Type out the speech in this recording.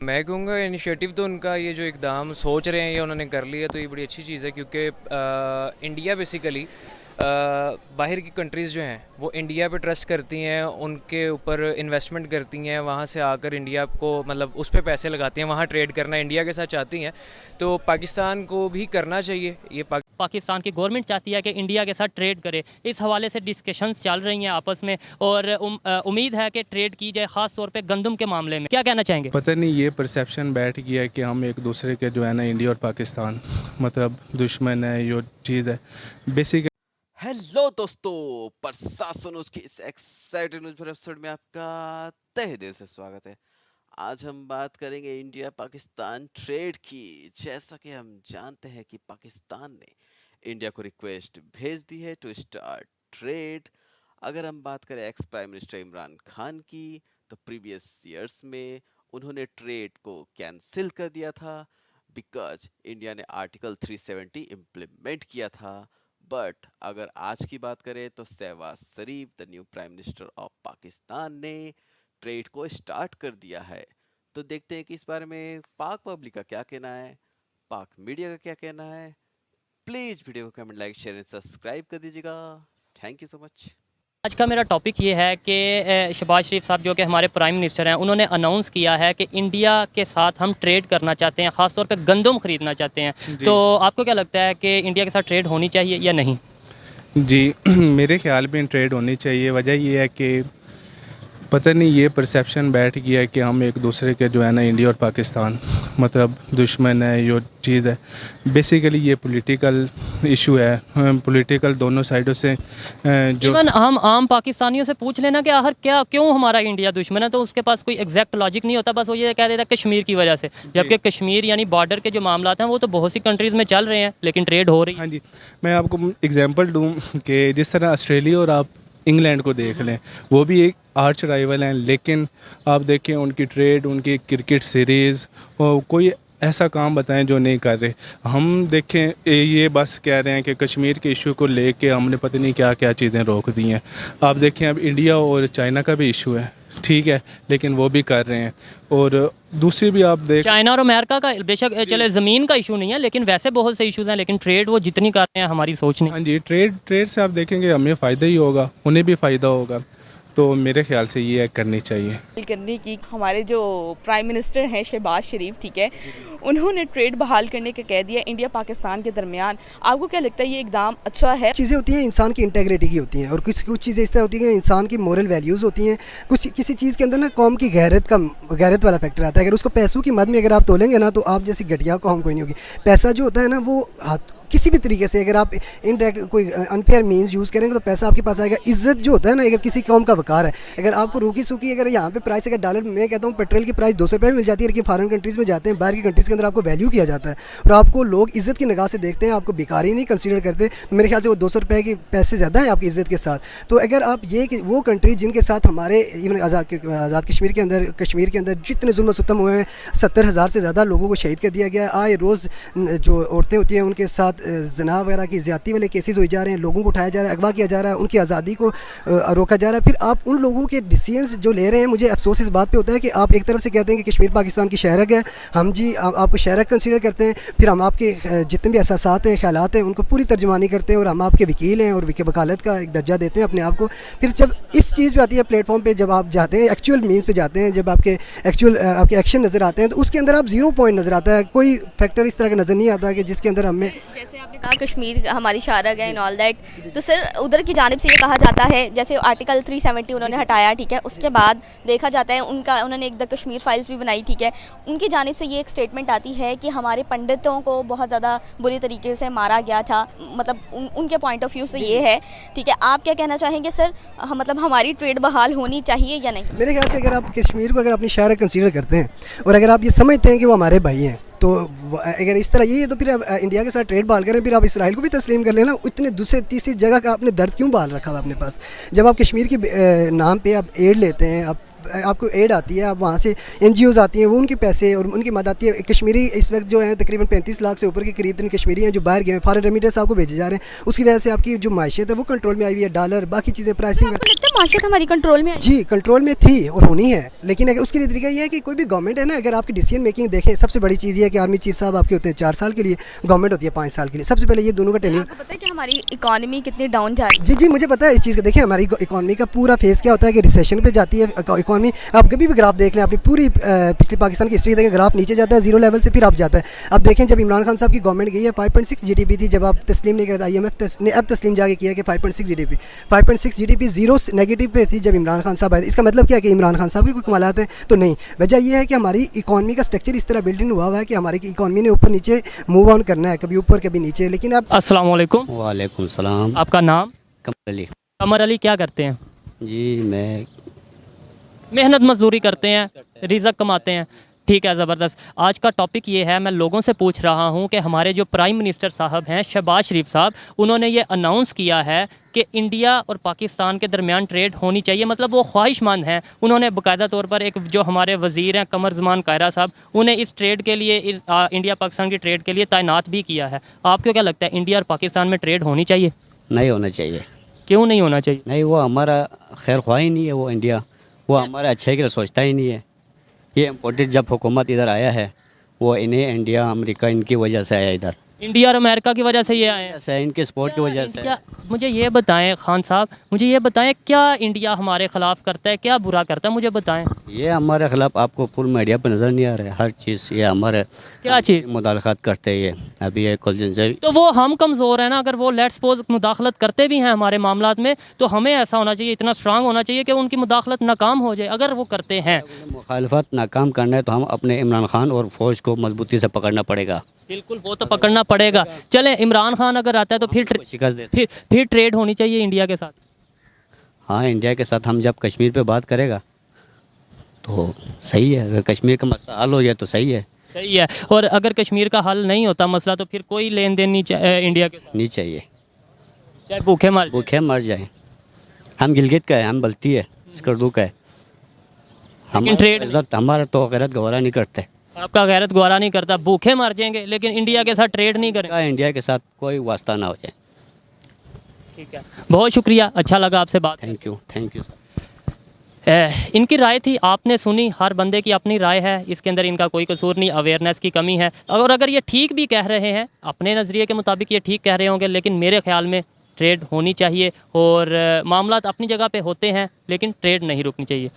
मैं कहूँगा इनिशिएटिव तो उनका ये जो इकदाम सोच रहे हैं ये उन्होंने कर लिया, तो ये बड़ी अच्छी चीज़ है क्योंकि इंडिया बेसिकली बाहर की कंट्रीज़ जो हैं वो इंडिया पे ट्रस्ट करती हैं, उनके ऊपर इन्वेस्टमेंट करती हैं, वहाँ से आकर इंडिया को मतलब उस पे पैसे लगाती हैं, वहाँ ट्रेड करना इंडिया के साथ चाहती हैं। तो पाकिस्तान को भी करना चाहिए ये। पाकिस्तान की गवर्नमेंट चाहती है कि इंडिया के साथ ट्रेड करे। इस हवाले से डिस्कशंस चल रही हैं आपस में और उम्मीद है कि ट्रेड की जाए, ख़ास तौर पे गंदम के मामले में। क्या कहना चाहेंगे? पता नहीं ये परसेप्शन बैठ गया है कि हम एक दूसरे के जो है ना इंडिया और पाकिस्तान मतलब दुश्मन है, ये चीज़ है बेसिक। हेलो दोस्तों, प्रशासन उसकी इस एक्साइटेड न्यूज़ एपिसोड में आपका तहे दिल से स्वागत है। आज हम बात करेंगे इंडिया पाकिस्तान ट्रेड की। जैसा कि हम जानते हैं कि पाकिस्तान ने इंडिया को रिक्वेस्ट भेज दी है टू स्टार्ट ट्रेड। अगर हम बात करें ex prime minister Imran Khan की, तो प्रीवियस ईयर्स में उन्होंने ट्रेड को कैंसिल कर दिया था बिकॉज इंडिया ने आर्टिकल 370 इम्प्लीमेंट किया था। बट अगर आज की बात करें तो Shahbaz Sharif the new prime minister of Pakistan ने ट्रेड को स्टार्ट कर दिया है। तो देखते हैं कि इस बारे में पाक पब्लिक का क्या कहना है, पाक मीडिया का क्या कहना है। प्लीज़ वीडियो को comment, like, share and subscribe कर दीजिएगा। Thank you so much. आज का मेरा टॉपिक ये है कि शहबाज शरीफ साहब जो कि हमारे प्राइम मिनिस्टर हैं, उन्होंने अनाउंस किया है कि इंडिया के साथ हम ट्रेड करना चाहते हैं, ख़ास तौर पे गंदम ख़रीदना चाहते हैं। तो आपको क्या लगता है कि इंडिया के साथ ट्रेड होनी चाहिए या नहीं? जी मेरे ख्याल में ट्रेड होनी चाहिए। वजह ये है कि पता नहीं ये परसेप्शन बैठ गया है कि हम एक दूसरे के जो है ना इंडिया और पाकिस्तान मतलब दुश्मन है, ये चीज़ है बेसिकली। ये पॉलिटिकल इशू है, पॉलिटिकल दोनों साइडों से जो इवन हम आम पाकिस्तानियों से पूछ लेना कि आखिर क्या क्यों हमारा इंडिया दुश्मन है, तो उसके पास कोई एग्जैक्ट लॉजिक नहीं होता। बस वो ये कह देता है कश्मीर की वजह से, जबकि कश्मीर यानी बॉर्डर के जो मामला हैं वो तो बहुत सी कंट्रीज़ में चल रहे हैं, लेकिन ट्रेड हो रही है। हाँ जी, मैं आपको एग्जांपल दूं कि जिस तरह ऑस्ट्रेलिया और आप इंग्लैंड को देख लें, वो भी एक आर्च राइवल हैं, लेकिन आप देखें उनकी ट्रेड, उनकी क्रिकेट सीरीज़ और कोई ऐसा काम बताएं जो नहीं कर रहे। हम देखें ये बस कह रहे हैं कि कश्मीर के इशू को लेके हमने पता नहीं क्या क्या चीज़ें रोक दी हैं। आप देखें अब इंडिया और चाइना का भी इशू है, ठीक है, लेकिन वो भी कर रहे हैं। और दूसरी भी आप देख, चाइना और अमेरिका का बेशक चले ज़मीन का इशू नहीं है, लेकिन वैसे बहुत से इशूज़ हैं, लेकिन ट्रेड वो जितनी कर रहे हैं हमारी सोच नहीं। हाँ जी, ट्रेड से आप देखेंगे हमें फ़ायदा ही होगा, उन्हें भी फ़ायदा होगा। तो मेरे ख्याल से ये करनी चाहिए। करने की हमारे जो प्राइम मिनिस्टर हैं शहबाज शरीफ, ठीक है, उन्होंने ट्रेड बहाल करने का कह दिया इंडिया पाकिस्तान के दरमियान। आपको क्या लगता है ये एकदम अच्छा है? चीज़ें होती हैं इंसान की इंटेग्रिटी की होती हैं, और कुछ चीज़ें इस तरह होती हैं कि इंसान की मोरल वैल्यूज़ होती हैं। कुछ किसी चीज़ के अंदर ना कौम की गैरत वाला फैक्टर आता है। अगर उसको पैसों की मद में अगर आप तोलेंगे ना, तो आप जैसी घटिया कौम कोई नहीं होगी। पैसा जो होता है ना, वो किसी भी तरीके से अगर आप इनडायरेक्ट कोई अनफेयर मीन्स यूज़ करेंगे तो पैसा आपके पास आएगा। इज्जत जो होता है ना, अगर किसी कौम का वकार है, अगर आपको रूखी सूखी अगर यहाँ पे प्राइस अगर डॉलर, मैं कहता हूँ पेट्रोल की प्राइस 200 रुपये में मिल जाती है, लेकिन फॉरेन कंट्रीज़ में जाते हैं, बाहर की कंट्रीज़ के अंदर आपको वैल्यू किया जाता है और आपको लोग इज्जत की निगाह से देखते हैं, आपको भिखारी नहीं कंसीडर करते। तो मेरे ख्याल से वो 200 रुपये के पैसे ज़्यादा है आपकी इज्जत के साथ। तो अगर आप ये कि वो कंट्री जिनके साथ हमारे इवन आज़ाद कश्मीर के अंदर जितने जुल्म सितम हुए हैं, 70,000 से ज़्यादा लोगों को शहीद कर दिया गया है। आए रोज़ जो औरतें होती हैं उनके साथ जना वगैरह की ज़्यादती वाले केसेस हो जा रहे हैं, लोगों को उठाया जा रहा है, अगवा किया जा रहा है, उनकी आज़ादी को रोका जा रहा है। फिर आप उन लोगों के डिसीजंस जो ले रहे हैं, मुझे अफसोस इस बात पे होता है कि आप एक तरफ से कहते हैं कि कश्मीर पाकिस्तान की शहरक है, हम जी आपको शहरक कंसीडर करते हैं, फिर हम आपके जितने भी एहसासात हैं, ख्यालात हैं, उनको पूरी तर्जमानी करते हैं और हम आपके वकील हैं और वकालत का एक दर्जा देते हैं अपने आप को। फिर जब इस चीज़ पे आती है प्लेटफॉर्म पे, जब आप जाते हैं एक्चुअल मीन्स पे जाते हैं, जब आपके एक्शन नज़र आते हैं, तो उसके अंदर आप 0 पॉइंट नज़र आता है। कोई फैक्टर इस तरह का नज़र नहीं आता कि जिसके अंदर हमें, जैसे आपने कहा कश्मीर हमारी शारक है एंड ऑल दैट, तो सर उधर की जानिब से ये कहा जाता है, जैसे आर्टिकल 370 उन्होंने हटाया, ठीक है, उसके बाद देखा जाता है उन्होंने एक द कश्मीर फाइल्स भी बनाई, ठीक है, उनकी जानिब से ये एक स्टेटमेंट आती है कि हमारे पंडितों को बहुत ज़्यादा बुरी तरीके से मारा गया था, मतलब उनके पॉइंट ऑफ व्यू से ये है, ठीक है। आप क्या कहना चाहेंगे सर, मतलब हमारी ट्रेड बहाल होनी चाहिए या नहीं? मेरे ख्याल से अगर आप कश्मीर को अगर अपनी शहर कंसीडर करते हैं और अगर आप ये समझते हैं कि वो हमारे भाई हैं, तो अगर इस तरह ये, तो फिर इंडिया के साथ ट्रेड बहाल करें, फिर आप इसराइल को भी तस्लीम कर लेना। इतने दूसरे तीसरी जगह का आपने दर्द क्यों बहाल रखा हुआ अपने पास? जब आप कश्मीर के नाम पे आप एड लेते हैं, आप आपको एड आती है, आप वहाँ से NGOs आती हैं, वो उनके पैसे और उनकी मदद आती है। कश्मीरी इस वक्त जो है तकरीबन 35 लाख से ऊपर के करीब कश्मीरी हैं जो बाहर गए हैं, फॉरेन रेमिटेंस आपको भेजे जा रहे हैं। उसकी वजह से आपकी जो माशियत है वो कंट्रोल में आई हुई है, डॉलर बाकी चीज़ें प्राइसिंग आपको लगता है मार्केट हमारी कंट्रोल में है? जी कंट्रोल में थी और होनी है, लेकिन अगर उसके लिए तरीका ये है कि कोई भी गवर्नमेंट है ना, अगर आपकी डिसीजन मेकिंग देखें, सबसे बड़ी चीज़ ये है कि आर्मी चीफ साहब आपके होते हैं 4 साल के लिए, गवर्नमेंट होती है 5 साल के लिए। सबसे पहले ये दोनों का टेन्योर। आपको पता है कि हमारी इकोनॉमी कितनी डाउन जा रही है? जी जी मुझे पता है इस चीज़ का। देखिए हमारी इकॉनमी का पूरा फेस क्या होता है कि रिसेशन पे जाती है इकॉनमी। आप कभी भी ग्राफ देख लें, अपनी पूरी पिछले पाकिस्तान की हिस्ट्री देखें, ग्राफ नीचे जाता है 0 लेवल से, फिर आप जाता है। अब देखें जब इमरान खान साहब की गवर्नमेंट गई है 5.6 GDP थी, जब आप तस्लीम नहीं करते IMF ने अब तस्लीम जाके किया कि 5.6 GDP 0 नेगेटिव पे थी जब इमरान खान साहब आए। इसका मतलब क्या है कि इमरान खान साहब के कोई कमालात हैं? तो नहीं। वजह यह है कि हमारी इकॉनमी का स्ट्रक्चर इस तरह बिल्डिंग हुआ है कि हमारी इकॉनमी ने ऊपर नीचे मूव ऑन करना है, कभी ऊपर कभी नीचे। लेकिन अब अस्सलाम वालेकुम। वालेकुम सलाम। आपका नाम? कमर अली। कमर अली, क्या करते हैं? जी मैं मेहनत मजदूरी करते हैं, रिज़्क कमाते हैं। ठीक है, ज़बरदस्त। आज का टॉपिक ये है, मैं लोगों से पूछ रहा हूँ कि हमारे जो प्राइम मिनिस्टर साहब हैं शहबाज शरीफ साहब, उन्होंने ये अनाउंस किया है कि इंडिया और पाकिस्तान के दरमियान ट्रेड होनी चाहिए। मतलब वो ख्वाहिशमंद हैं। उन्होंने बाकायदा तौर पर एक जो हमारे वज़ीर हैं कमर ज़मान कायरा साहब, उन्हें इस ट्रेड के लिए इंडिया पाकिस्तान की ट्रेड के लिए तैनात भी किया है। आपको क्या लगता है इंडिया और पाकिस्तान में ट्रेड होनी चाहिए? नहीं होना चाहिए। क्यों नहीं होना चाहिए? नहीं, वो हमारा खैर ख्वाह ही नहीं है। वो इंडिया वो हमारे अच्छे के लिए सोचता ही नहीं है। ये इम्पोर्टेड जब हुकूमत इधर आया है, वो इन्हें इंडिया अमेरिका इनकी वजह से आया इधर। इंडिया और अमेरिका की वजह से ये आए हैं? ऐसे इनके सपोर्ट की वजह से। इंडिया, मुझे ये बताएं खान साहब, मुझे ये बताएं क्या इंडिया हमारे ख़िलाफ़ करता है, क्या बुरा करता है, मुझे बताएं। ये हमारे खिलाफ आपको फुल मीडिया पर नज़र नहीं आ रहा है। हर चीज़ ये हमारे क्या चीज़? मुदाखलत करते हैं ये। अभी ये कुलजन से तो वो हम कमज़ोर हैं ना। अगर वो लेट्स सपोज मुदाखलत करते भी हैं हमारे मामलात में, तो हमें ऐसा होना चाहिए, इतना स्ट्रांग होना चाहिए कि उनकी मुदाखलत नाकाम हो जाए। अगर वो करते हैं, मुखालफत नाकाम करना है तो हम अपने इमरान खान और फ़ौज को मजबूती से पकड़ना पड़ेगा। बिल्कुल, वो तो पकड़ना पड़ेगा। चलें, इमरान खान अगर आता है तो शिकस्त दे फिर ट्रेड होनी चाहिए इंडिया के साथ। हाँ, इंडिया के साथ हम जब कश्मीर पे बात करेगा तो सही है। अगर कश्मीर का मसला हल हो गया तो सही है। सही है। और अगर कश्मीर का हल नहीं होता मसला, तो फिर कोई लेन देन नहीं इंडिया के साथ नहीं चाहिए। चाहे भूखे मर जाए। हम गिलगित का है, हम बल्ती है, स्कर्दू का है। हम ट्रेड इज्जत हमारा तो गैरत गवारा नहीं करते। आपका गैरत गवारा नहीं करता, भूखे मर जाएंगे, लेकिन इंडिया के साथ ट्रेड नहीं करें। इंडिया के साथ कोई वास्ता ना हो जाए। ठीक है, बहुत शुक्रिया, अच्छा लगा आपसे बात। Thank you sir. इनकी राय थी, आपने सुनी। हर बंदे की अपनी राय है, इसके अंदर इनका कोई कसूर नहीं, अवेयरनेस की कमी है। और अगर ये ठीक भी कह रहे हैं, अपने नज़रिए के मुताबिक ये ठीक कह रहे होंगे, लेकिन मेरे ख्याल में ट्रेड होनी चाहिए। और मामलात अपनी जगह पे होते हैं, लेकिन ट्रेड नहीं रुकनी चाहिए।